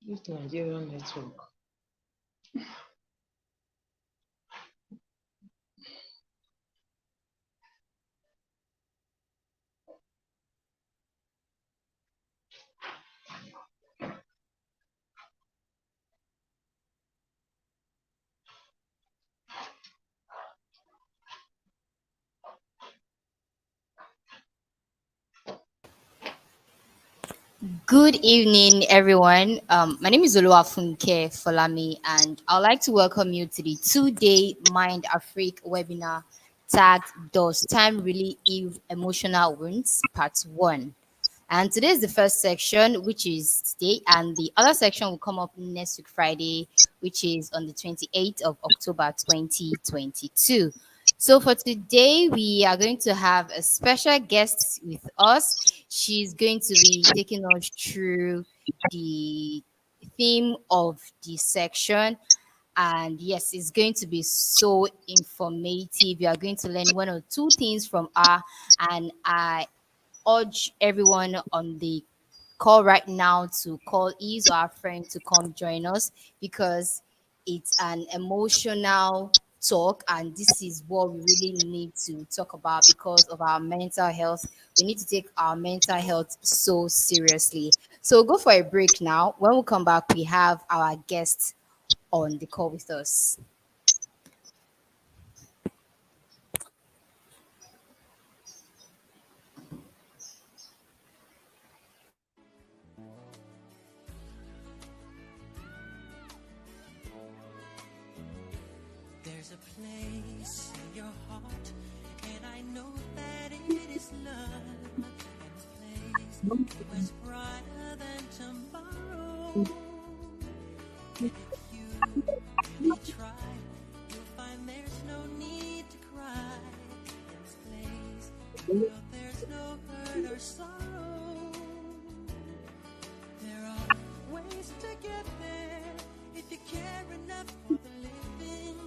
This Nigerian network. Good evening, everyone. My name is Oluwafunke Folami, and I'd like to welcome you to the two-day Mind Afrique webinar tagged "Does Time Really Heal Emotional Wounds?" Part One. And today is the first section, which is today, and the other section will come up next week, Friday, which is on the 28th of October 2022. So for today, we are going to have a special guest with us. She's going to be taking us through the theme of the section. And yes, it's going to be so informative. You are going to learn one or two things from her. And I urge everyone on the call right now to call his or her friend to come join us because it's an emotional talk, and this is what we really need to talk about because of our mental health. We need to take our mental health so seriously. So we'll go for a break now. When we come back, we have our guest on the call with us. There's a place in your heart, and I know that it is love. And this place was brighter than tomorrow. And if you really try, you'll find there's no need to cry. In this place, you know there's no hurt or sorrow. There are ways to get there if you care enough for the living.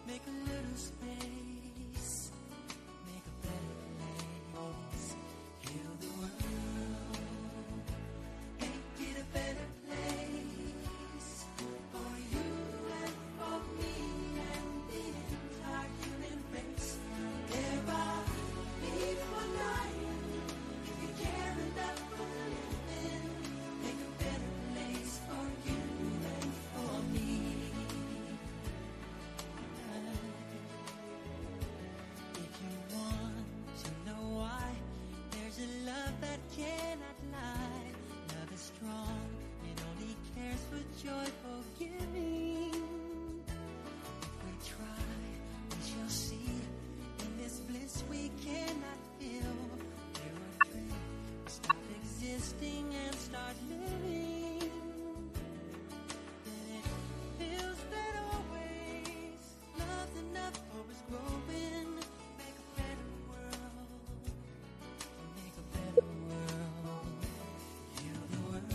Make a little space, make a better place. Heal the world, make it a better place for you and for me and the entire human race. There are people dying. If you care enough for the living, make a better place for you and for me. If you want to know why, there's a love that cannot lie. Love is strong, it only cares for joyful giving. If we try, we shall see. In this bliss we cannot feel. There are dreams, we stop existing and start living. Then it feels that always love's enough for us growing. Make a better world, make a better world. Heal the world,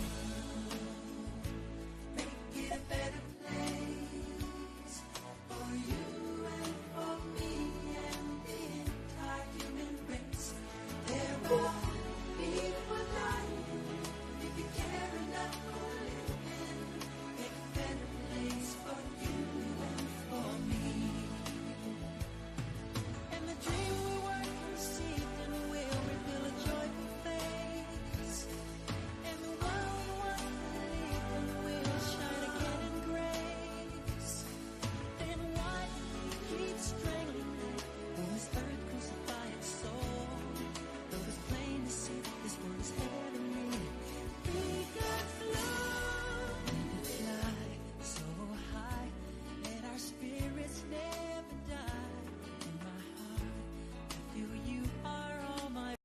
make it a better place for you and for me and the entire human race. There are people dying. If you care enough for living, make a better place for you and for me. And the dream we work received and will reveal a joyful face. And the world once believed and will shine again in grace. Then why keep strangling it? Will this earth crucify its soul? Though it's plain to see this world is heavenly. We got love, we can fly so high. Let our spirits never die. In my heart, I feel you are all my.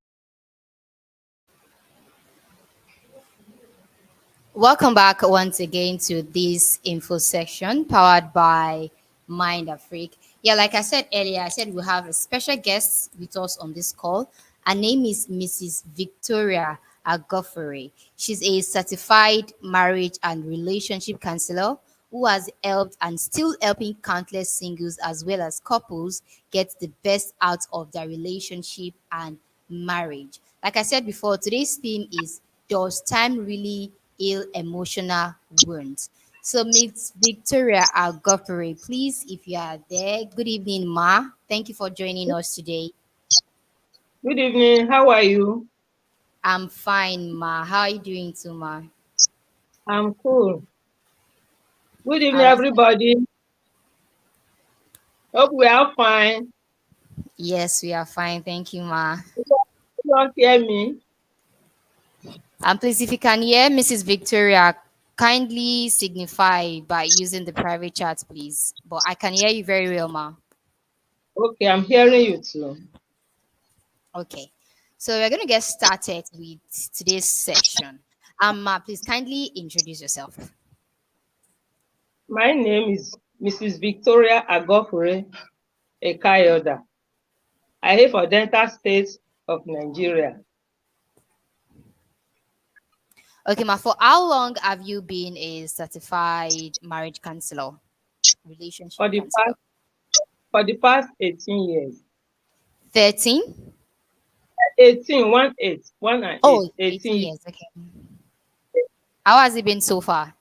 Welcome back once again to this info section powered by Mind Afrique. Yeah, like I said earlier, I said we have a special guest with us on this call. Her name is Mrs. Victoria Agofere. She's a certified marriage and relationship counselor who has helped and still helping countless singles as well as couples get the best out of their relationship and marriage. Like I said before, today's theme is, does time really heal emotional wounds. So, Miss Victoria Agofere, please, if you are there, good evening, Ma. Thank you for joining us today. Good evening. How are you? I'm fine, Ma. How are you doing too, Ma? I'm cool. Good evening, Um, everybody. Hope we are fine. yes, we are fine. Thank you, Ma. You don't hear me? Please, if you can hear Mrs. Victoria, kindly signify by using the private chat, please. But I can hear you very well, Ma. Okay, I'm hearing you too. Okay. So we're going to get started with today's session. Ma, please kindly introduce yourself. My name is Mrs. Victoria Agofure Ekayoda. I hail for Delta State of Nigeria Okay, Ma, for how long have you been a certified marriage counselor, relationship for the counselor? past for the past 18 years. 13? 18, 1 8, 1 and 8, Oh, 18 18 years. years. Okay. How has it been so far?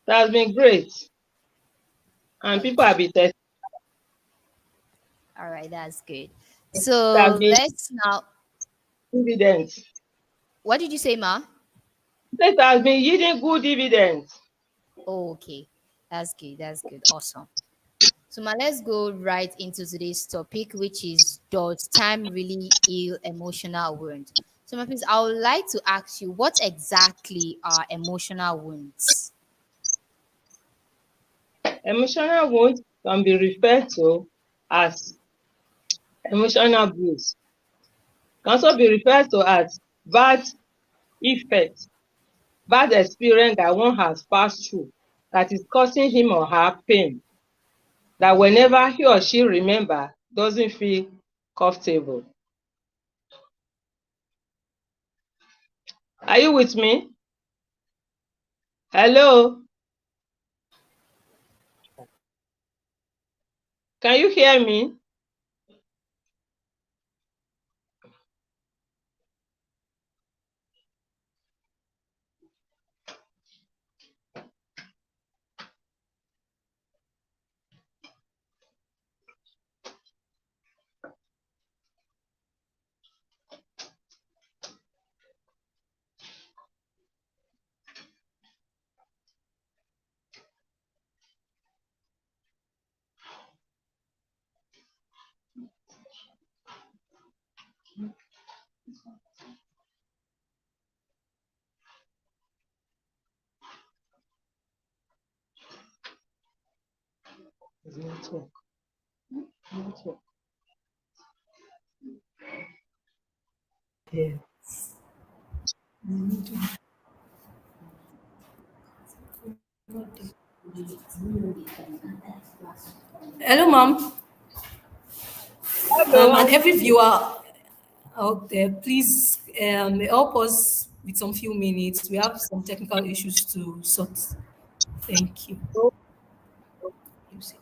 It has been great, and people Okay. have been testing. All right, that's good. It has So been let's now. dividends. What did you say, Ma? It has been yielding good dividends. Oh, okay. That's good. That's good. Awesome. So, Ma, let's go right into today's topic, which is, does time really heal emotional wound? So, Ma, please, I would like to ask you, what exactly are emotional wounds? Emotional wounds can be referred to as emotional bruise. Can also be referred to as bad effect, bad experience that one has passed through that is causing him or her pain, that whenever he or she remember doesn't feel comfortable. Are you with me? Hello? Can you hear me? Network. Network. Yeah. Hello, ma'am, Hello, and I'm every with you. viewer out there. Please help us with some few minutes. We have some technical issues to sort. Thank you. Music.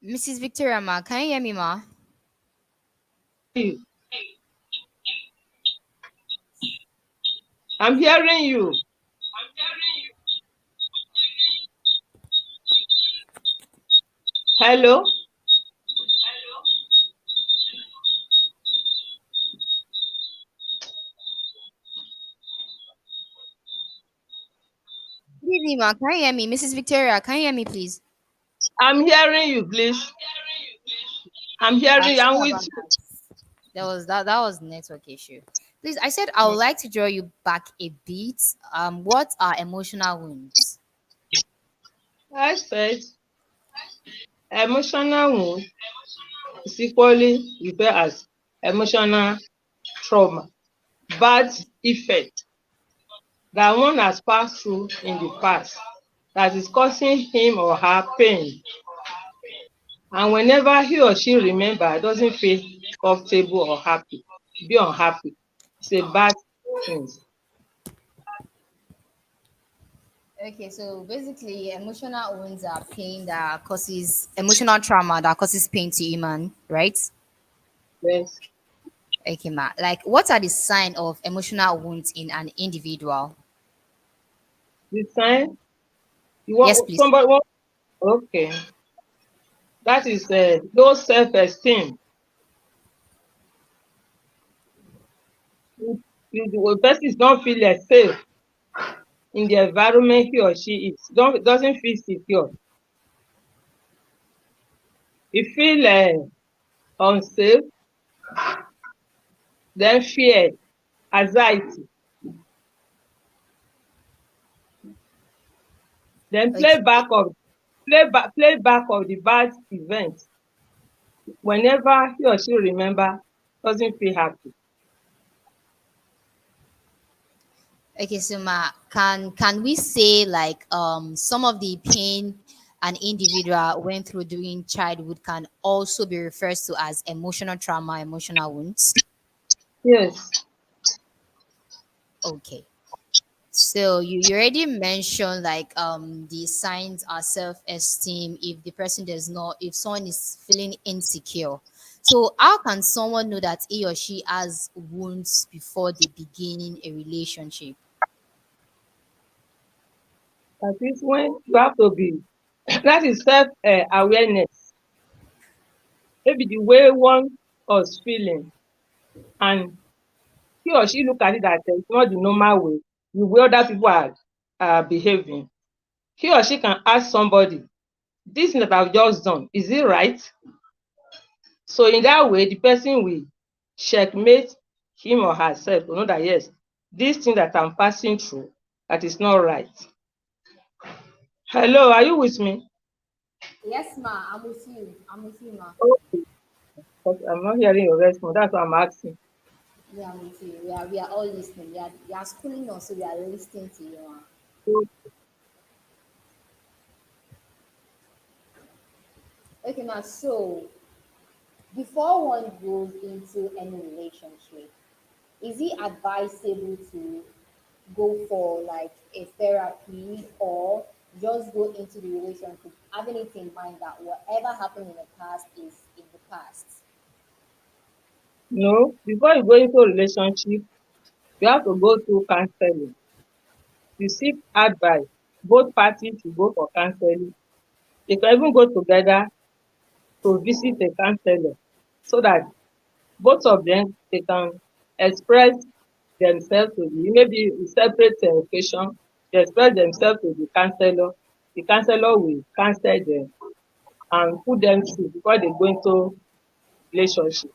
Mrs. Victoria, Ma, can you hear me, Ma? I'm hearing you. Hello? Good evening, Ma. Can you hear me? Mrs. Victoria, can you hear me, please? I'm hearing you, please. I'm hearing you. I'm Sorry with about you. that. That was network issue. Please, I said I would like to draw you back a bit. What are emotional wounds? I said emotional wound is equally referred as emotional trauma, bad effect that one has passed through in the past that is causing him or her pain. And whenever he or she remember, doesn't feel comfortable or happy, be unhappy. It's a bad thing. Okay, so basically, emotional wounds are pain that causes emotional trauma that causes pain to human, right? Yes. Okay, ma. Like, what are the sign of emotional wounds in an individual? The sign you Yes, want please. somebody want, okay. That is low self-esteem. The person is not feel safe in the environment he or she is. Doesn't feel secure. He feel unsafe, then fear, anxiety, then Okay. play back of the bad event. Whenever he or she remember, doesn't feel happy. Okay, so ma, can we say like some of the pain an individual went through during childhood can also be referred to as emotional trauma, emotional wounds? Yes. Okay. So you already mentioned like the signs are self-esteem if the person does not if someone is feeling insecure. So how can someone know that he or she has wounds before they begin a relationship? That is when you have to be, that is self awareness. Maybe the way one was feeling, and he or she look at it that it's not the normal way, the way other people are behaving. He or she can ask somebody, this thing that I've just done, is it right? So in that way, the person will checkmate him or herself to know that yes, this thing that I'm passing through, that is not right. Hello, are you with me? Yes, ma. I'm with you. I'm with you, ma. Okay, but I'm not hearing your response. That's what I'm asking. Yeah, I'm with you. We are all listening. We are schooling us, so we are listening to you, ma. So, Okay, ma. So before one goes into any relationship, is it advisable to go for like a therapy or just go into the relationship having it in mind that whatever happened in the past is in the past? no, before you go into a relationship, you have to go through counseling. You seek advice. Both parties should go for counseling. They can even go together to visit a counselor so that both of them they can express themselves to the maybe separate occasion, they express themselves to the counselor will counsel them and put them through before they go into relationship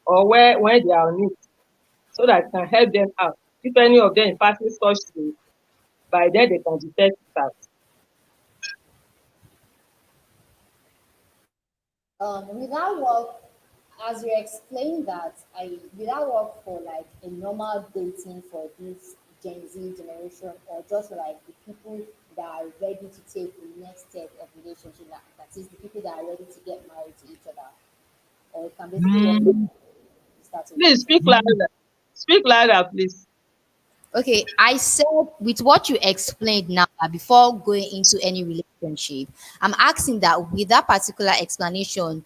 or where when they are on it so that it can help them out. If any of them is passing such through, by then they can detect it out. Without work, as you explained that, without work for like a normal dating for this Gen Z generation, or just like the people that are ready to take the next step of relationship, that is the people that are ready to get married to each other, or it can basically work for the start of Please speak relationship. louder. Speak louder, please. Okay, I said with what you explained now before going into any relationship, I'm asking that with that particular explanation,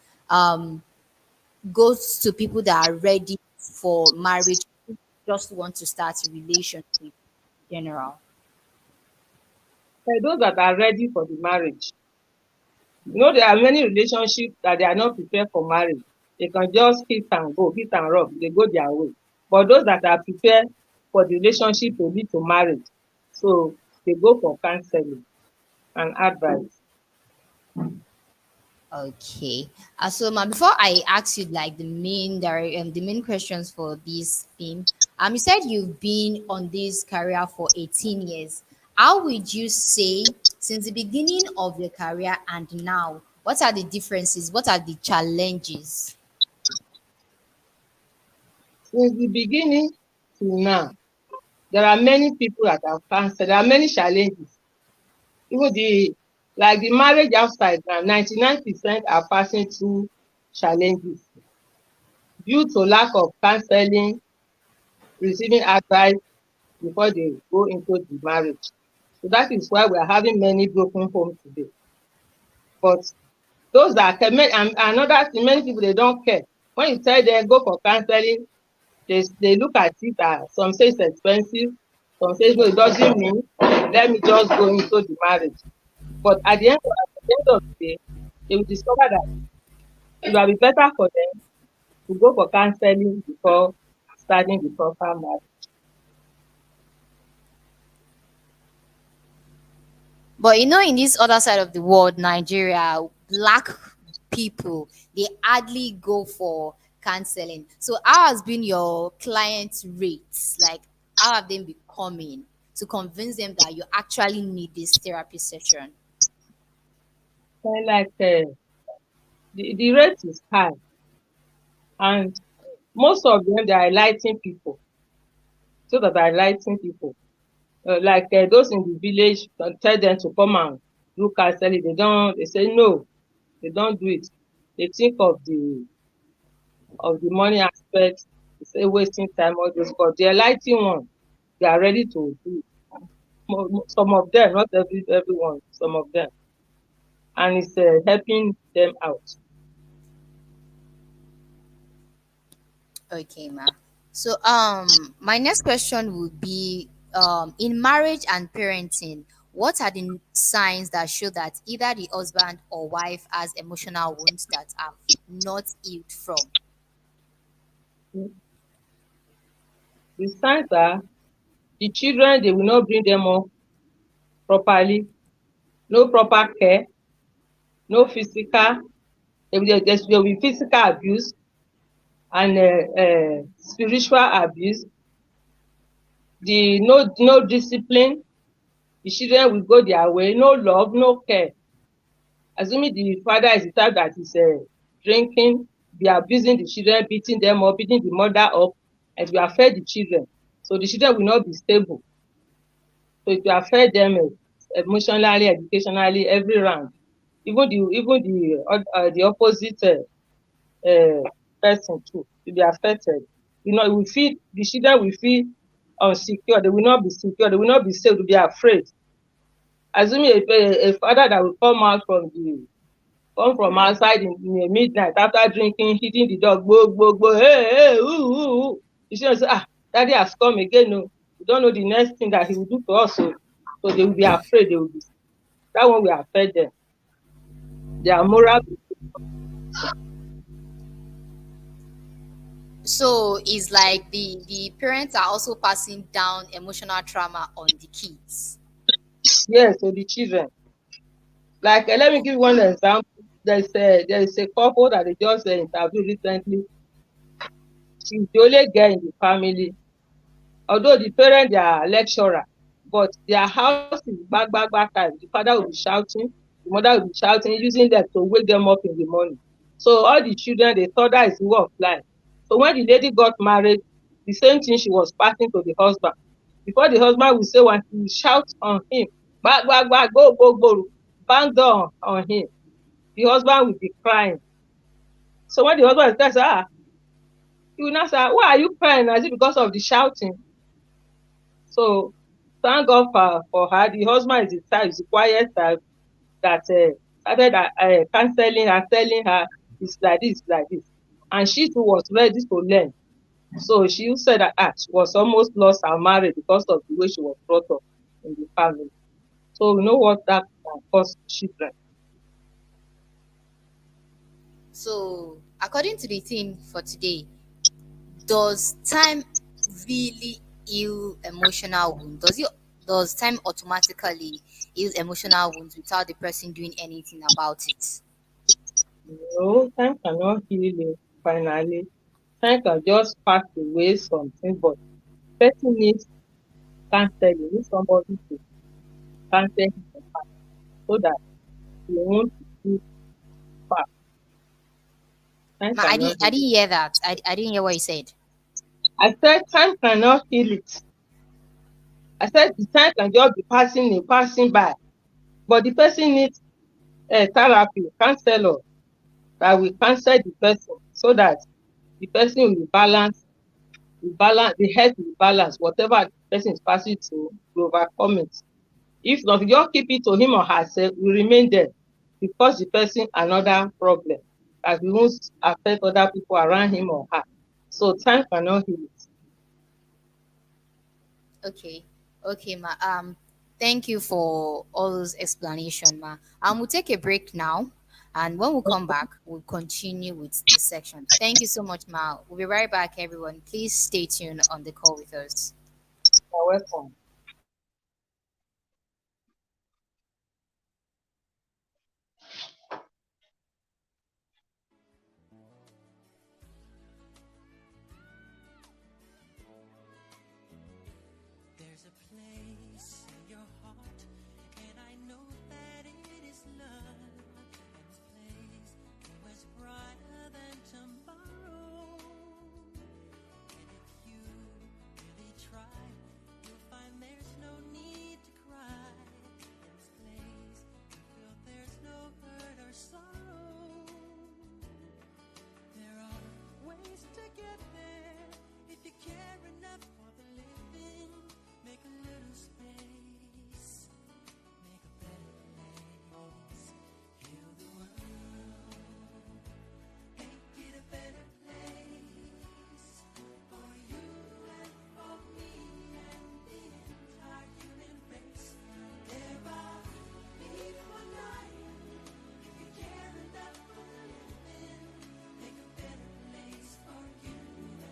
goes to people that are ready for marriage, just want to start a relationship in general. Those that are ready for the marriage. You know, there are many relationships that they are not prepared for marriage. They can just hit and go, hit and rub, they go their way. But those that are prepared for the relationship to lead to marriage, so they go for counseling and advice. Okay. So, ma, before I ask you like the main questions for this theme, you said you've been on this career for 18 years. How would you say since the beginning of your career and now, what are the differences? What are the challenges? Since the beginning to now, there are many people that have cancer. There are many challenges. Even the marriage outside now, 99% are passing through challenges due to lack of counseling, receiving advice before they go into the marriage. So that is why we are having many broken homes today. But those that can make, and another thing, many people they don't care. When you tell them go for counseling, they look at it as some say it's expensive, some say no, it doesn't mean let me just go into the marriage. But at the end of the day, they will discover that it will be better for them to go for counseling before starting the proper marriage. But in this other side of the world, Nigeria, black people, they hardly go for counseling. So how has been your client rates? Like, how have they been coming to convince them that you actually need this therapy session? Like the rate is high, and most of them they are enlightening people. So that are enlightening people. Like those in the village, tell them to come and do counseling. They say no, they don't do it. They think of the money aspect, they say wasting time, all this, but the enlightening one, they are ready to do it. Some of them, not everyone, some of them. And it's helping them out. Okay, ma. So my next question would be in marriage and parenting, what are the signs that show that either the husband or wife has emotional wounds that have not healed from? The signs are the children, they will not bring them up properly, no proper care, no physical, there will be physical abuse and spiritual abuse, the no discipline, the children will go their way, no love, no care. Assuming the father is the type that is drinking, be abusing the children, beating them up, beating the mother up, it will affect the children. So the children will not be stable. So it will affect them emotionally, educationally, every round. Even the opposite person too will be affected. It will feel the children will feel unsecure. They will not be secure. They will not be safe. They will be afraid. Assuming a father that will come from outside in the midnight after drinking, hitting the dog, go, hey, hey, ooh. The children say, daddy has come again. No, you don't know the next thing that he will do to us. So they will be afraid. That one will affect them. Their moral. So it's like the parents are also passing down emotional trauma on the kids. Yes, so the children. Like, let me give you one example. There is a couple that they just interviewed recently. She's the only girl in the family. Although the parents they are lecturer, but their house is back time. The father will be shouting, the mother will be shouting, using them to wake them up in the morning. So all the children they thought that is the way of life. So when the lady got married, the same thing she was passing to the husband. Before the husband will say one, he will shout on him, back, go, bang down on him. The husband will be crying. So when the husband says, he will not say, why are you crying? Is it because of the shouting? So thank God for her. The husband is the quiet type that started counseling her, telling her it's like this. And she too was ready to learn. So she said that she was almost lost her marriage because of the way she was brought up in the family. So we know what that can cause children. So according to the theme for today, does time really heal emotional wounds? Does time automatically heal emotional wounds without the person doing anything about it? No, time cannot heal it finally. Time can just pass away something, but person needs counseling, needs somebody to counsel him so that he won't be fast. Time Ma, I cannot didn't I heal it. didn't hear that. I didn't hear what you said. I said time cannot heal it. I said the time can just be passing by. but the person needs therapy, counselor that will counsel the person so that the person the health will balance whatever the person is passing through to overcome it. If not, if you just keep it to him or herself, will remain there to cause the person another problem that won't affect other people around him or her. So time cannot heal it. Okay, okay, ma. Thank you for all those explanation, ma. We'll take a break now, and when we come back, we'll continue with the section. Thank you so much, ma. We'll be right back, everyone. Please stay tuned on the call with us. You're welcome. There's a place in your heart, and I know that it is love. And this place is much brighter than tomorrow. And if you really try, you'll find there's no need to cry. In this place, you feel there's no hurt or sorrow. There are ways to get there if you care enough for the living. Make a little space, make a better place. Heal the world, make it a better place for you and for me and the entire human race. There are people dying. If you care enough for the living, make a better place for you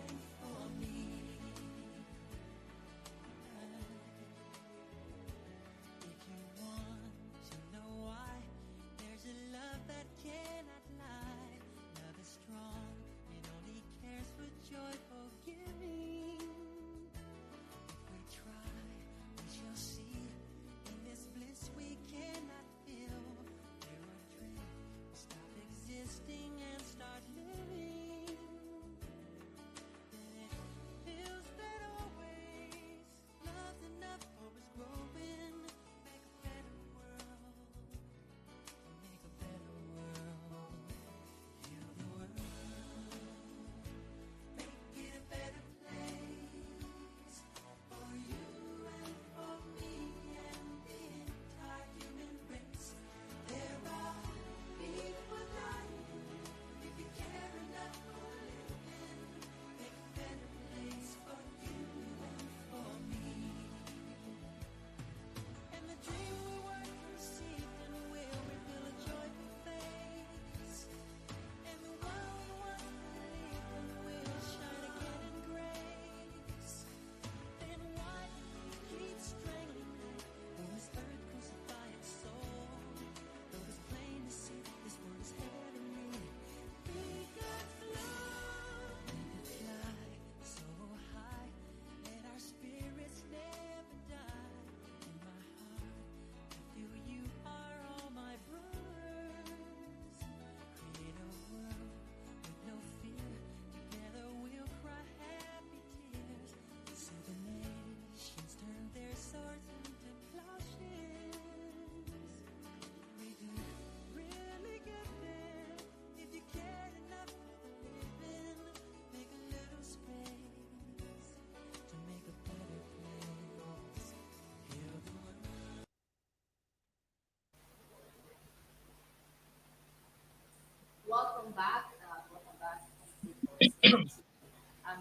and for me. If you want to know why, there's a love that cannot lie. Love is strong, it only cares for joyful giving. If we try, we shall see. In this bliss we cannot feel. There are dreams, we stop existing and start living. Then it feels that always love's enough for us growing. Make a better world, make a better world. Heal the world, make it a better place for you and for me and the entire human race. There are people dying. If you care enough for living, make a better place for you and for me. And the dream we once received and will reveal a joyful face. And the world once believed and will shine again in grace. Then why keep strangling it when this earth crucify its soul? Though it's plain to see this world is heavenly. Be God's love. Let it fly so high. Let our spirits never die. In my heart, I feel you are all my brothers. Create a world with no fear. Together we'll cry happy tears. See the nations turn their swords into plowshares. We can really get there if you care enough for the living. Make a little space to make a better place. Heal the world. Welcome back. Welcome back. Thank you for staying tuned.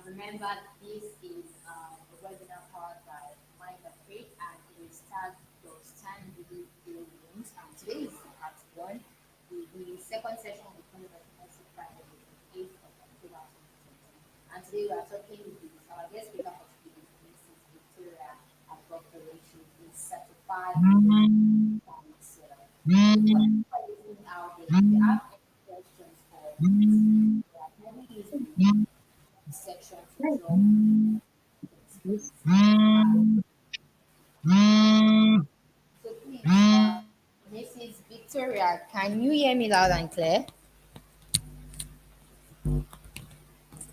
Remember, this is a webinar powered by Mind of Faith, and it is tagged Those Time Really Heal Wounds. And today is part one. The second session will be on next Friday, the 8th of October 2020. And today we are talking with our guest speaker for today, Mrs. Victoria Abokere. She is certified counselor. So, for listening out there, if you have any questions for Mrs. Victoria, can we use the section to drop it, please? So please, Mrs. Victoria, can you hear me loud and clear?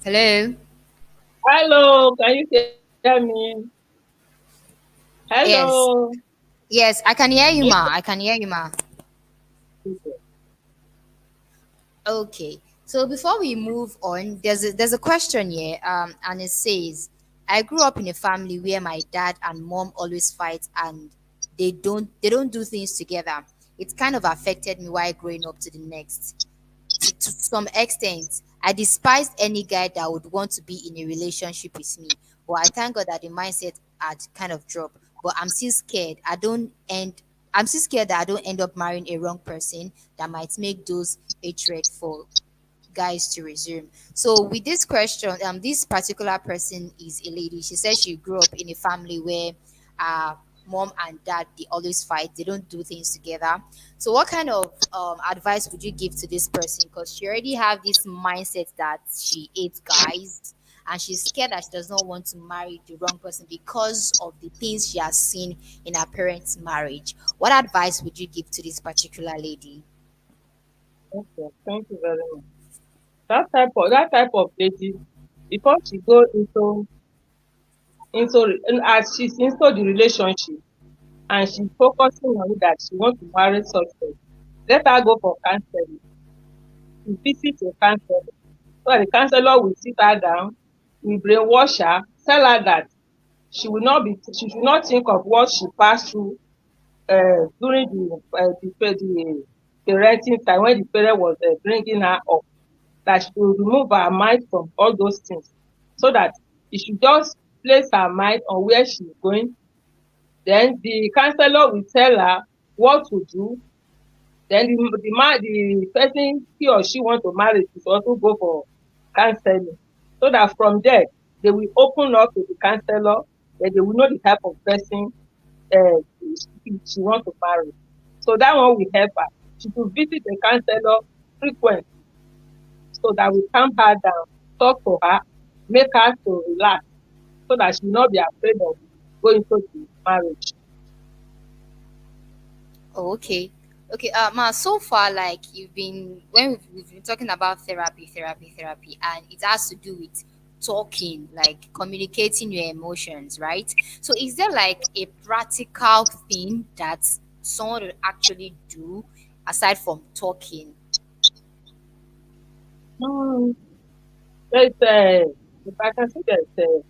Hello. Hello, can you hear me? Yes. Hello. Yes, I can hear you, If ma. I can hear you, ma. you Okay. So before we move on, there's a question here, and it says, I grew up in a family where my dad and mom always fight, and they don't do things together. It kind of affected me while growing up to the next. To some extent, I despised any guy that would want to be in a relationship with me. But I thank God that the mindset had kind of dropped. But I'm still scared. I'm still scared that I don't end up marrying a wrong person that might make those hatred for guys to resume. So with this question, this particular person is a lady. She says she grew up in a family where mom and dad, they always fight, they don't do things together. So what kind of advice would you give to this person? Because she already have this mindset that she hates guys, and she's scared that she does not want to marry the wrong person because of the things she has seen in her parents' marriage. What advice would you give to this particular lady? okay, thank you very much. That type of lady, before she go and as she's into the relationship and she's focusing on it that she wants to marry success, let her go for counseling. To visit a counselor. So the counselor will sit her down, will brainwash her, tell her that she should not think of what she passed through during the parenting time when the parent was bringing her up. That she will remove her mind from all those things, so that she should just place her mind on where she's going. Then the counselor will tell her what to do. Then the person he or she want to marry should also go for counseling, so that from there they will open up to the counselor. Then they will know the type of person she want to marry. So that one will help her. She should visit the counselor frequent, so that we calm her down, talk to her, make her to relax, so that she will not be afraid of going into the marriage. Oh, okay. Okay, Ma, so far, like we've been talking about therapy, and it has to do with talking, like communicating your emotions, right? So, is there like a practical thing that someone would actually do aside from talking? Hmm. There's if I can say there's a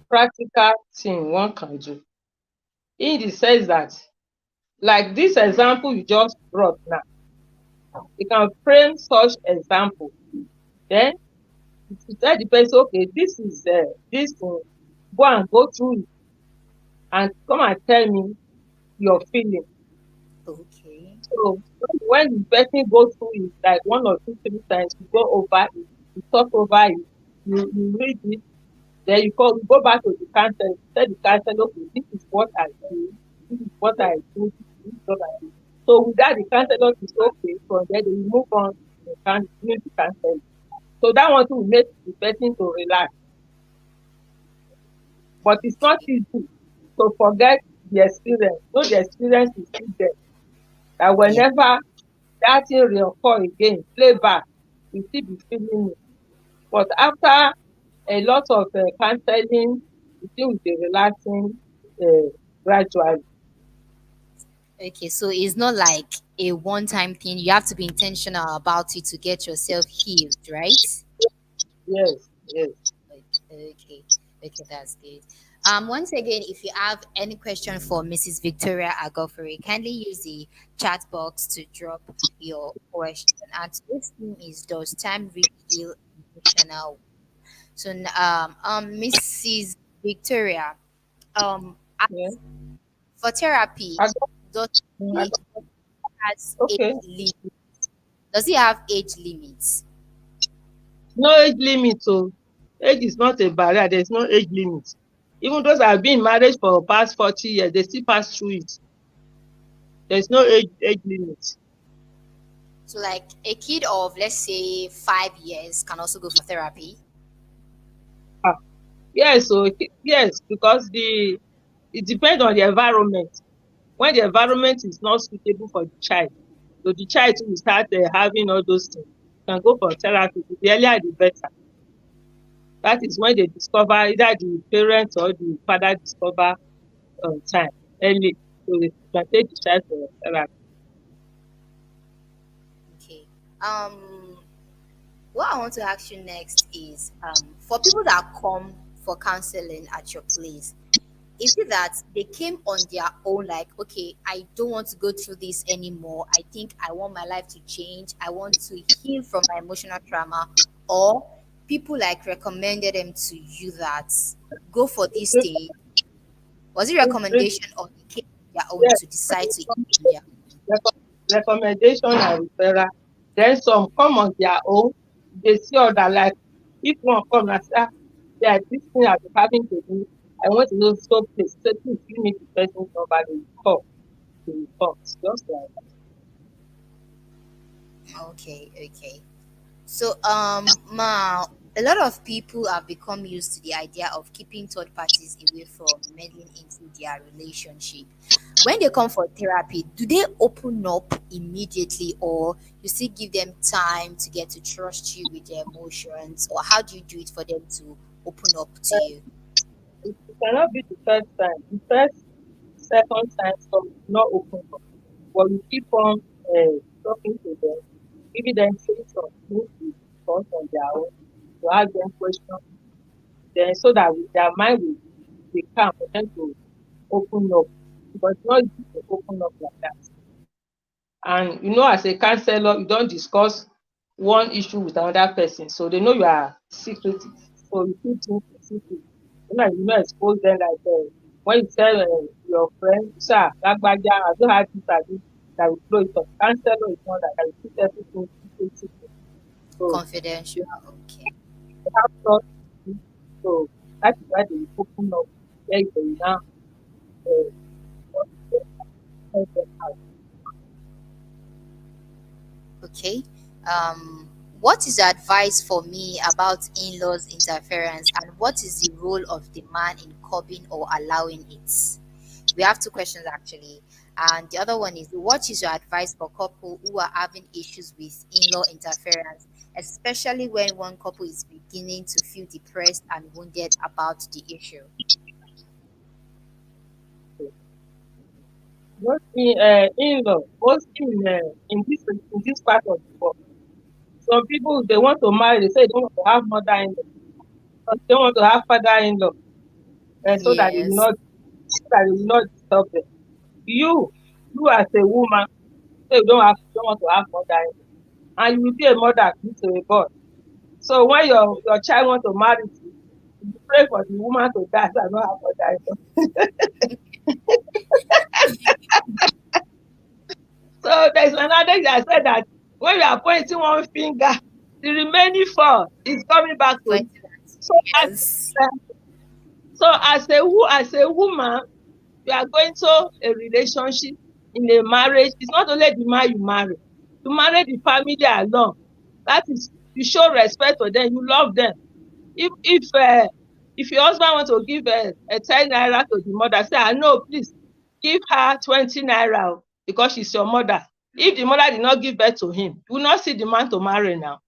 practical thing one can do. In the sense that, like this example you just brought now, you can frame such example. Then you tell the person, okay, this is this thing, go and go through it and come and tell me your feeling. Okay. So when the person go through it like one or two, three times, you go over it, you talk over it, you read it, then you go back to the counselor, you tell the counselor, okay, this is what I do, this is what I do, this is what I do. So with that, the counselor is okay. From there, they will move on to the community counseling. So that one too will make the person to relax. But it's not Okay. easy to forget the experience. No, the experience is still there. That Yeah. whenever that thing reoccur again, play back, you still be feeling it. But after a lot of counseling, the thing will be relaxing uh, gradually. Okay, so it's not like a one-time thing. You have to be intentional about it to get yourself healed, right? Yes, yes. Okay, okay, that's good. Once again, if you have any question for Mrs. Victoria Agoferi, kindly use the chat box to drop your question. And today's theme is, does time really heal emotional? So, Mrs. Victoria, um, Yeah. for therapy, I got, does I it got, has age okay. limit? Does it have age limits? No age limit. So age is not a barrier. There's no age limit. Even those that have been in marriage for past 40 years, they still pass through it. There's no age limit. So, like a kid of let's say 5 years can also go for therapy. Ah, yes, so yes, because it depends on the environment. When the environment is not suitable for the child, so the child will start having all those things. You can go for therapy. The earlier the better. That is when they discover, either the parents or the father discover on time, early. So you can take the child for therapy. Okay. What I want to ask you next is for people that come for counseling at your place, is it that they came on their own, like, okay, I don't want to go through this anymore. I think I want my life to change. I want to heal from my emotional trauma, or people like recommended them to you that go for this stage? Was it recommendation or they came on their own Yes, to decide to heal on their recommendation and referral. Then some come on their own. They see other like if one come and say, "Ah, yeah, this thing I've been having to do. I want to know so please, so please give me the person's number. They will call. They will call. It's just like that. own? Okay, okay. So, ma, a lot of people have become used to the idea of keeping third parties away from meddling into their relationship. When they come for therapy, do they open up immediately, or you still give them time to get to trust you with their emotions, or how do you do it for them to open up to you? It cannot be the first time. The first, second time, some do not open up. But you keep on talking to them, maybe them say some things to discuss on their own, to ask them questions, then so that with their mind will be calm for them to open up. Because it's not easy to open up like that. And as a counselor, you don't discuss one issue with another person. So they know you are secretive. So you keep things secret. You not expose them like when you tell your friend, sir, Lagbaja, I don't have this and this, that will blow it up. Counselor is not that. I will keep everything secret. So Confidential. Okay. they have trust in you. So that is why they will open up. Where they will now want to help them out. Okay. Um, what is your advice for me about in-laws interference, and what is the role of the man in curbing or allowing it? We have two questions actually. And the other one is, what is your advice for couple who are having issues with in-law interference, especially when one couple is beginning to feel depressed and wounded about the issue? Mostly in-law, mostly in this part of the world. Some people they want to marry, they say they don't want to have mother-in-law, but they don't want to have father-in-law, so that Yes, they will not disturb them. You, you as a woman, say you don't want to have mother-in-law, and you will be a mother to a boy. So when your child want to marry you pray for the woman to die and not have mother-in-law. So there's another that said that when you are pointing one finger, the remaining four is coming back to you. point So as yes, uh, as a woman, you are going to a relationship in a marriage. It's not only the man you marry the family along. That is, you show respect for them, you love them. If your husband want to give a 10 naira to the mother, say, I know, please give her 20 naira because she's your mother. If the mother did not give birth to him, you will not see the man to marry now.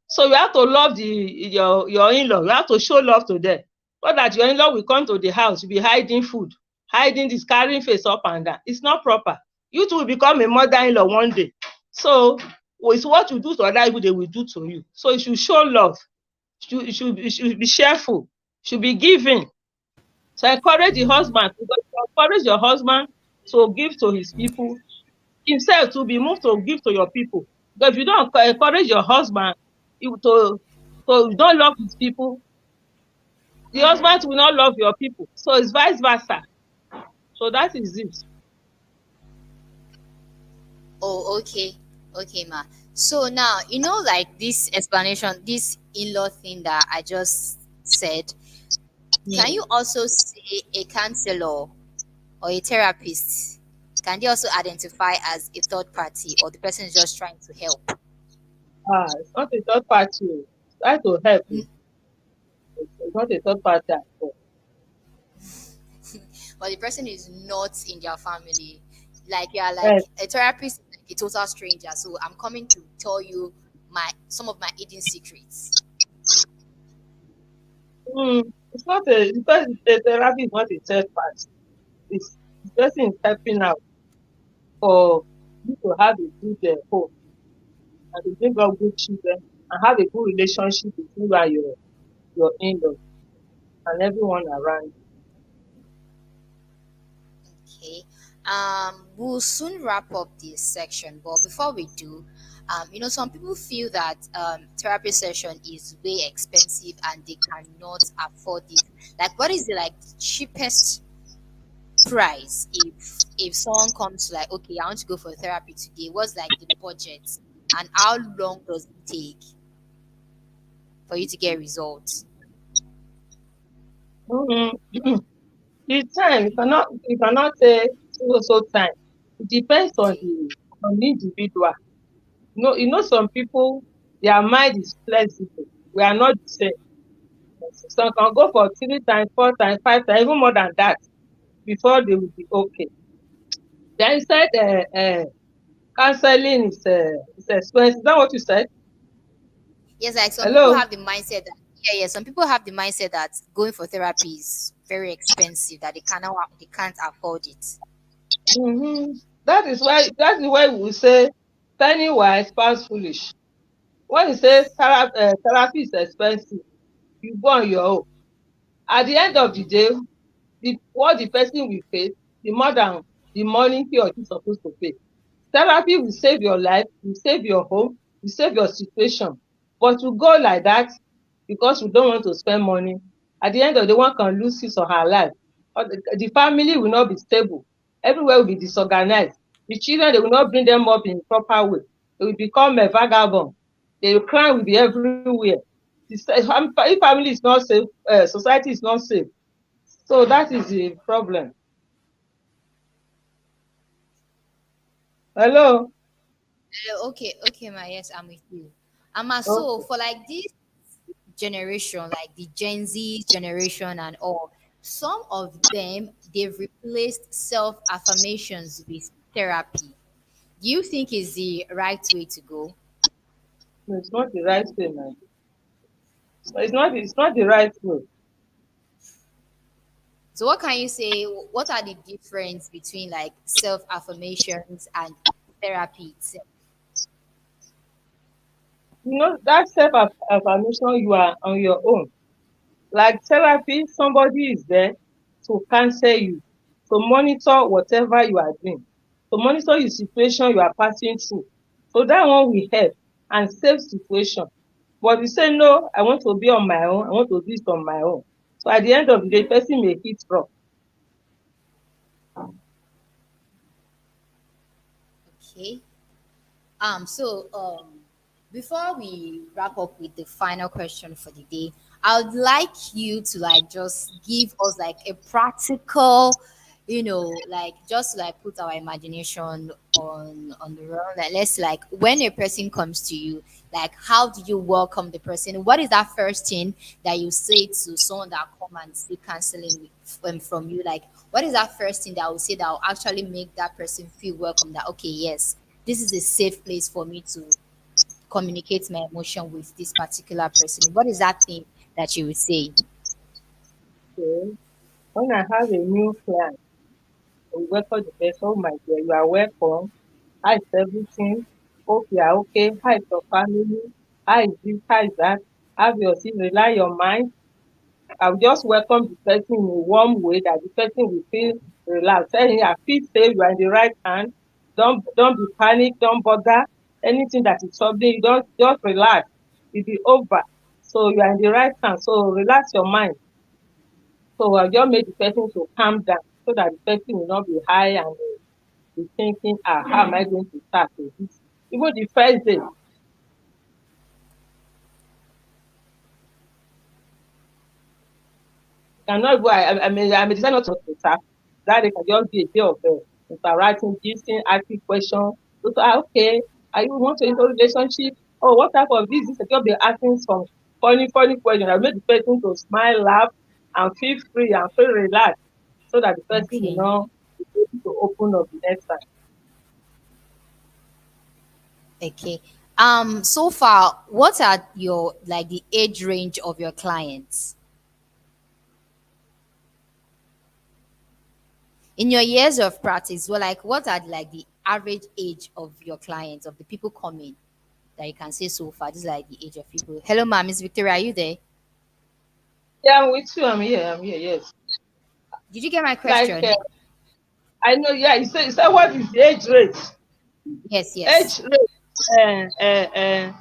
So you have to love your in-law. You have to show love to them. Not that your in-law will come to the house, you be hiding food, hiding this, carrying face up and down. It's not proper. You too will become a mother-in-law one day. So it's what you do to other people they will do to you. So you should show love. You should be cheerful. Should be giving. So encourage the husband. Because you encourage your husband to give to his people, himself to be moved to give to your people. Because if you don't encourage your husband you don't love his people, the husband will not love your people. So it's vice versa. So that is it. oh, okay, okay, ma. So now, like this explanation, this in-law thing that I just said, can Hmm. you also say a counselor or a therapist? Can they also identify as a third party, or the person is just trying to help? It's not a third party. Try to help. Mm. It's not a third party at all. But the person is not in their family. Like you are like Yes. a therapist, is like a total stranger. So I'm coming to tell you some of my hidden secrets. It's not a because the therapy is not a third party. The person is helping out for you to have a good home and to bring up good children and have a good relationship between you and your in-laws and everyone around Okay. We'll soon wrap up this section, but before we do, some people feel that therapy session is way expensive and they cannot afford it. Like, what is the like the cheapest price if someone comes to like, okay, I want to go for therapy today? What's like the budget, and how long does it take for you to get results? you. The time you cannot say so time. It depends Okay. on the individual. Some people their mind is flexible. We are not the same. Some can go for 3 times, 4 times, 5 times, even more than that before they will be okay. Then you said counseling is expensive. Is that what you said? Yes, like some people Hello? have the mindset that, yeah, some people have the mindset that going for therapy is very expensive, that they can't afford it. Mm-hmm. That is why we say penny wise pounds foolish. When you say therapy is expensive, you go on your own. At the end of the day, what the person will pay, the more than the money he or she suppose to pay. Therapy will save your life, will save your home, will save your situation. But to go like that because we don't want to spend money, at the end of the day, one can lose his or her life. Or the family will not be stable. Everywhere will be disorganized. The children, they will not bring them up in proper way. They will become a vagabond. The crime will be everywhere. If family is not safe, society is not safe. So that is the problem. Hello? Okay, okay, ma, yes, I'm with you. So Okay. for like this generation, like the Gen Z generation and all, some of them they've replaced self affirmations with therapy. Do you think is the right way to go? No, it's not the right way, man. It's not the right way. So what can you say? What are the difference between like self affirmations and therapy itself? That self affirmation you are on your own. Like therapy, somebody is there to counsel you, to monitor whatever you are doing, to monitor the situation you are passing through. So that one will help and save situation. But you say no, I want to be on my own, I want to do it on my own. So at the end of the day, person may hit rock. Okay. Before we wrap up with the final question for the day, I would like you to like just give us like a practical, like just like put our imagination on the road. Like let's like when a person comes to you, like how do you welcome the person? What is that first thing that you say to someone that come and seek counseling from you? Like what is that first thing that I will say that will actually make that person feel welcome? That okay, yes, this is a safe place for me to communicate my emotion with this particular person. What is that thing that you would say? So when I have a new client, I will welcome the person. Oh my dear, you are welcome. How is everything? Hope you are okay. How is your family? How is this? How is that? Have your seat, rely your mind. I'll just welcome the person in a warm way that the person will feel relaxed. Tell him I feel safe, you are in the right hand. Don't be panic, don't bother. Anything that is troubling you, don't just relax. It'll be over. So you are in the right hand. So relax your mind. So I just make the person to calm down so that the person will not be high and be thinking, how am I going to start with this? Even the first day, cannot go. I may decide not to start. That it can just be a day of interacting, gisting, asking questions. So, okay, are you want to enter relationship? Oh, what type of this? I just be asking some funny questions. I make the person to smile, laugh, and feel free and feel relaxed, so that the person will Okay. not be able to open up the next time. Okay. So far, what are your like the age range of your clients? In your years of practice, well, like what are like the average age of your clients, of the people coming that you can say so far? This is like the age of people. Hello, ma'am, Miss Victoria, are you there? Yeah, I'm with you. I'm here. I'm here. Yes. Did you get my Like question? I know. Yeah. You said what is the age rate? Yes, yes. Age rate.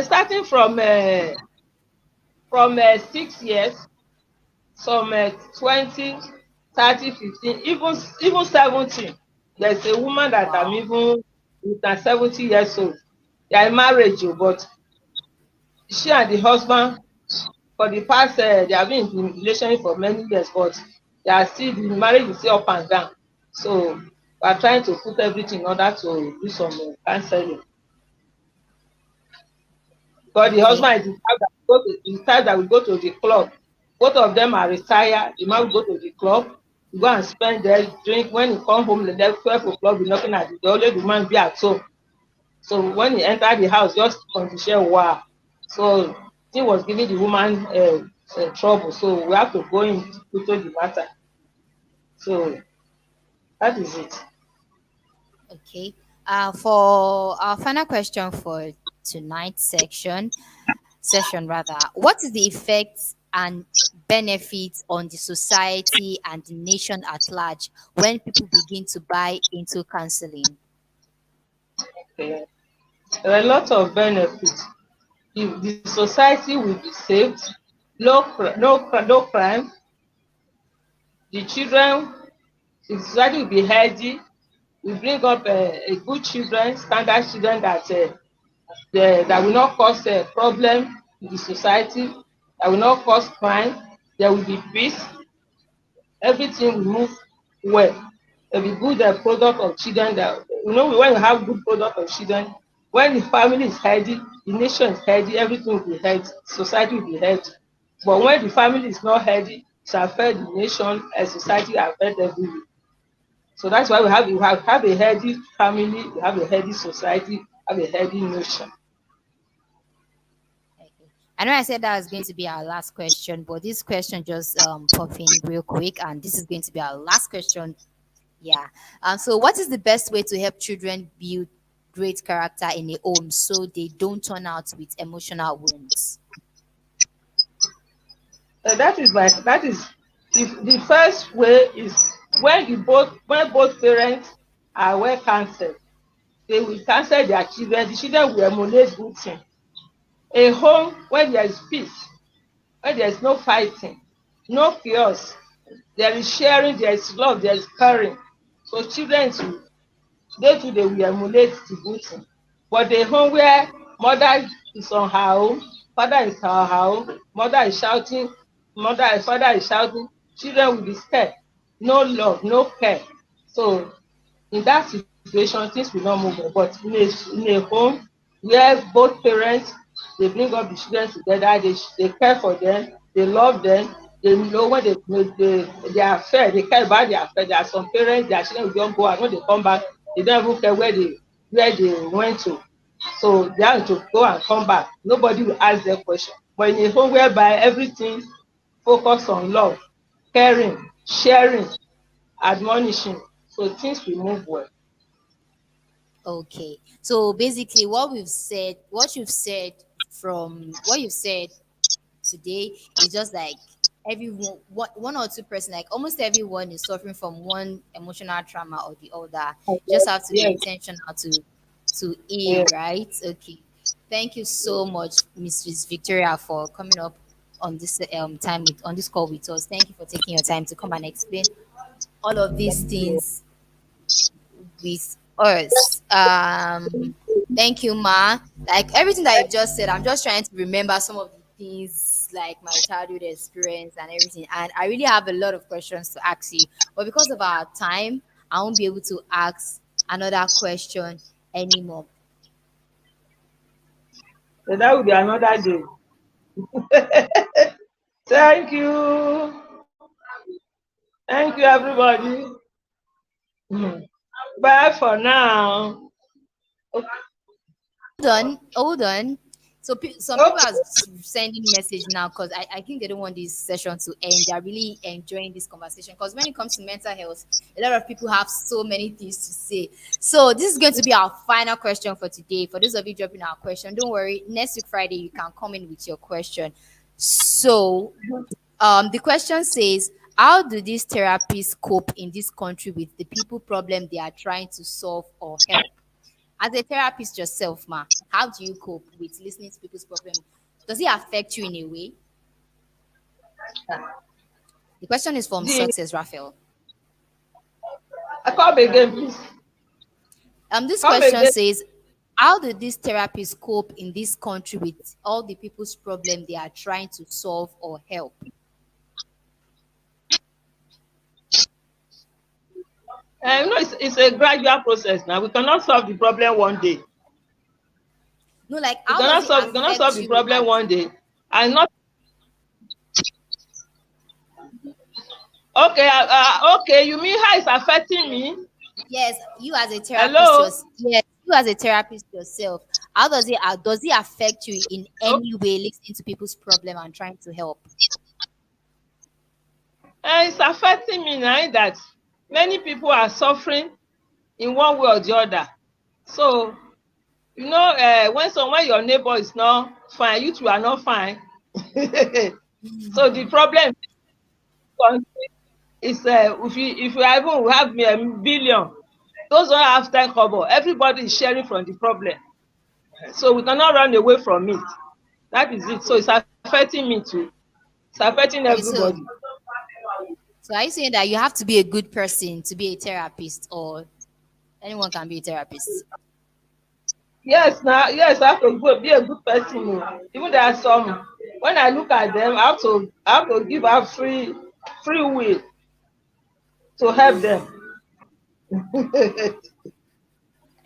Starting from 6 years, some 20, 30, 15, even 17. There's a woman that I'm Wow. even with na 70 years old. They are in marriage, but she and the husband for the past they have been in relationship for many years, but they are still the marriage is still up and down. So we are trying to put everything in order to do some counseling. Because the Okay. husband is the type that will go to the club. Both of them are retired. The man will go to the club, go and spend there, drink. When he come home, the next 12 o'clock, be knocking at the door. Only the man be at home. So when he enter the house, just on the share wow. So he was giving the woman trouble. So we have to go into the matter. So that is it. Okay. For our final question for tonight's session rather, what is the effects and benefits on the society and the nation at large when people begin to buy into counseling? Okay. There are a lot of benefits. The society will be saved. No crime. The children, the society will be healthy. We bring up a good children, standard children that will not cause a problem in the society, that will not cause crime. There will be peace. Everything will move well. There will be good product of children. That when you have good product of children, when the family is healthy, the nation is healthy, everything will be healthy, society will be healthy. But when the family is not healthy, it affect the nation and society affect everywhere. So that's why we have a healthy family, we have a healthy society, have a healthy nation. Okay. I know I said that was going to be our last question, but this question just pop in real quick, and this is going to be our last question. Yeah. So, what is the best way to help children build great character in a home so they don't turn out with emotional wounds? That is the first way is when both parents are well counseled, they will counsel their children. The children will emulate good thing. A home where there is peace, where there is no fighting, no chaos, there is sharing, there is love, there is caring. So children they will emulate the good thing. But a home where mother is on her own, father is on her own, mother is shouting, father is shouting, children will be scared. No love, no care. So in that situation things will not move on. But in a home where both parents they bring up the children together, they care for them, they love them, they know when they are fair, they care about their affair. There are some parents their children will just go out when they come back, they don't even care where they went to. So they have to go and come back, nobody will ask them question. But in a home whereby everything focus on love, caring, sharing, admonishing, so things will move well. Okay. So basically, what you've said from what you've said today is just like everyone, one or two person, like almost everyone is suffering from one emotional trauma or the other. You just have to be Yes, intentional to heal, yes. right? Okay. Thank you so much, Mrs. Victoria, for coming up on this on this call with us. Thank you for taking your time to come and explain all of these things with us. Thank you, Ma. Like everything that you've just said, I'm just trying to remember some of the things like my childhood experience and everything. And I really have a lot of questions to ask you. But because of our time, I won't be able to ask another question anymore. So that will be another day. Thank you. Thank you, everybody. Mhm. Bye for now. Hold on, hold on. So some people are Okay. sending message now because I think they don't want this session to end. They are really enjoying this conversation because when it comes to mental health, a lot of people have so many things to say. So this is going to be our final question for today. For those of you dropping our question, don't worry. Next week Friday you can come in with your question. So the question says, how do these therapists cope in this country with the people problem they are trying to solve or help? As a therapist yourself, ma, how do you cope with listening to people's problem? Does it affect you in a way? The question is from The Success Raphael. I come again, please. This Come question again. says, how do these therapists cope in this country with all the people's problem they are trying to solve or help? No, it's a gradual process now. We cannot solve the problem one day. No, like We how does cannot it solve we cannot solve affect the you problem as one day. And not okay. Okay, you mean how it's affecting me? yes, you as a therapist Hello. yourself, yes, you as a therapist yourself, how does it affect you in Okay. any way listening to people's problem and trying to help? It's affecting me now that many people are suffering in one way or the other. So when your neighbor is not fine, you two are not fine. So the problem is if you even have a billion, those who have 10 kobo, everybody is sharing from the problem. So we cannot run away from it. That is it. So it's affecting me too. It's affecting Okay, so everybody. are you saying that you have to be a good person to be a therapist, or anyone can be a therapist? Yes, now yes, I have to be a good person. Oh. Even there are some when I look at them, I have to give out free will to help them.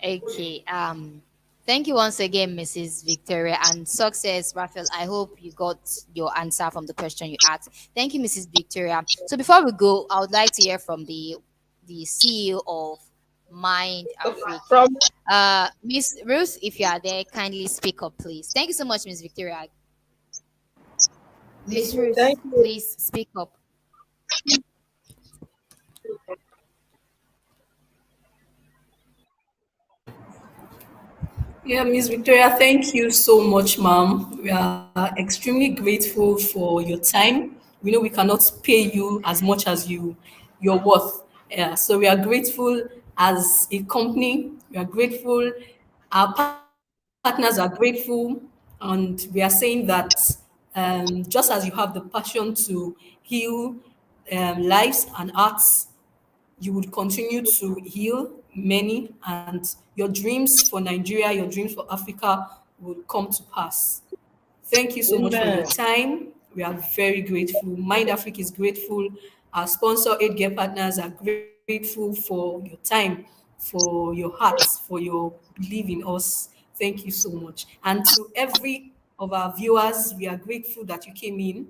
Okay. Thank you once again, Mrs. Victoria, and Success, Raphael. I hope you got your answer from the question you asked. Thank you, Mrs. Victoria. So before we go, I would like to hear from the CEO of Mind Africa. From Miss Ruth, if you are there, kindly speak up, please. Thank you so much, Miss Victoria. Miss Ruth, thank you. please speak up. Yeah, Miss Victoria, thank you so much, ma'am. We are extremely grateful for your time. We know we cannot pay you as much as you're worth. Yeah, so we are grateful as a company. We are grateful. Our partners are grateful, and we are saying that just as you have the passion to heal lives and arts, you would continue to heal many, and your dreams for Nigeria, your dreams for Africa will come to pass. Thank you so much for your Amen. time. We are very grateful. Mind Africa is grateful. Our sponsor, Aid Gear Partners, are grateful for your time, for your hearts, for your belief in us. Thank you so much. And to every of our viewers, we are grateful that you came in.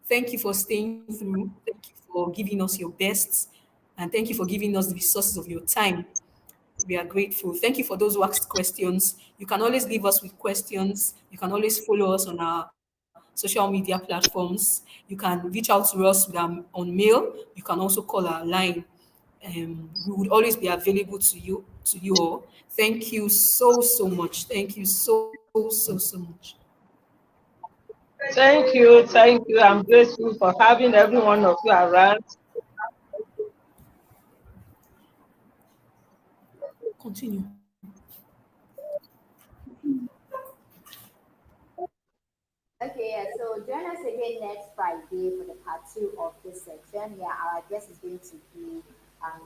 Thank you for staying through. Thank you for giving us your best. And thank you for giving us the resources of your time. We are grateful. Thank you for those who asked questions. You can always leave us with questions. You can always follow us on our social media platforms. You can reach out to us on mail. You can also call our line. We would always be available to you all. Thank you so much. Thank you so much. Thank you. Thank you. I'm grateful for having every one of you around. Continue. Okay, yeah, so join us again next Friday for the part two of this section. Yeah, our guest is going to be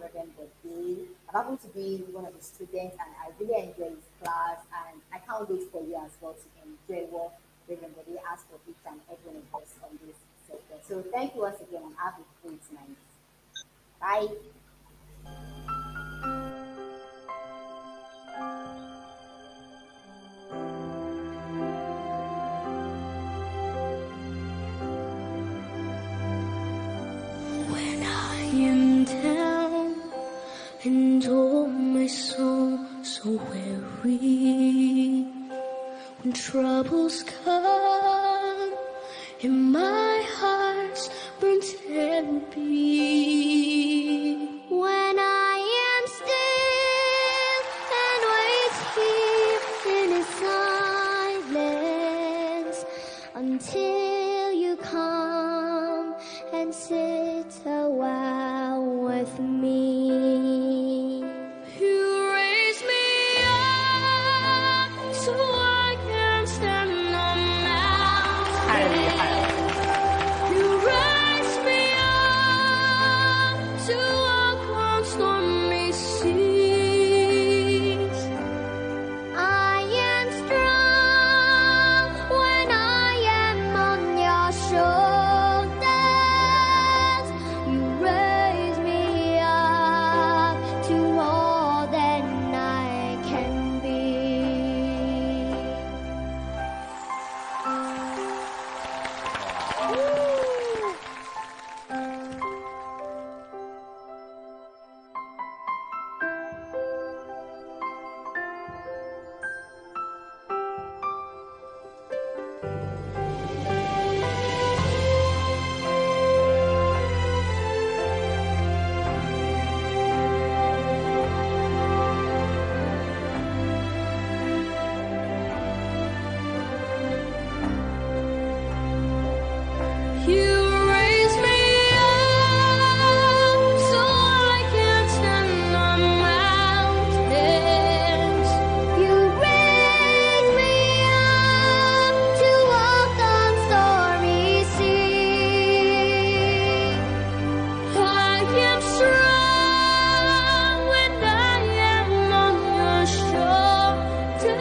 Reverend Bode. I'm happen to be one of the students, and I really enjoy his class, and I can't wait for you as well to enjoy what Reverend Bode has for each and every one of us on this section. So thank you once again, and have a great night. Bye. When I am down and oh my soul so weary, when troubles come and my heart burns heavy. When I am still and wait here in silence until you come and sit a while with me. You raise me up so I can stand on mountains. You raise me up to walk on stormy seas. I am strong when I am on your shoulders. You raise me up to more than I can be. You raise me up so I can stand on mountains. You raise me up to walk on stormy seas. I am strong when I am on your shoulders.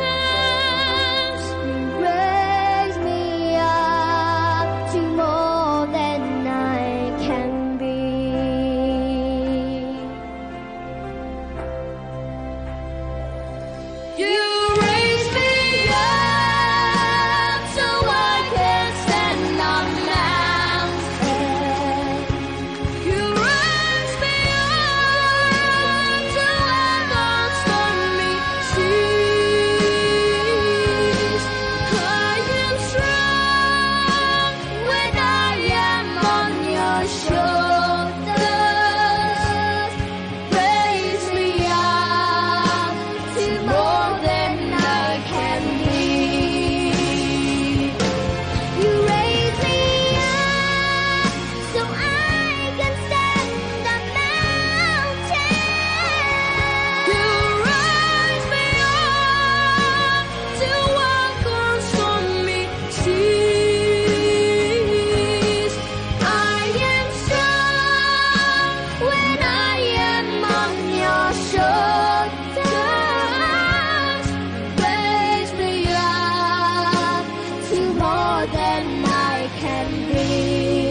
You raise me up to more than I can be. You raise me up so I can stand on mountains. You raise me up to walk on stormy seas. I am strong when I am on your shoulders. Raise me up to more than I can be. You raise me up so I can stand the mountain. You raise me up to walk on stormy seas. I am strong when I am on your shoulders. Raise me up to more than I can be.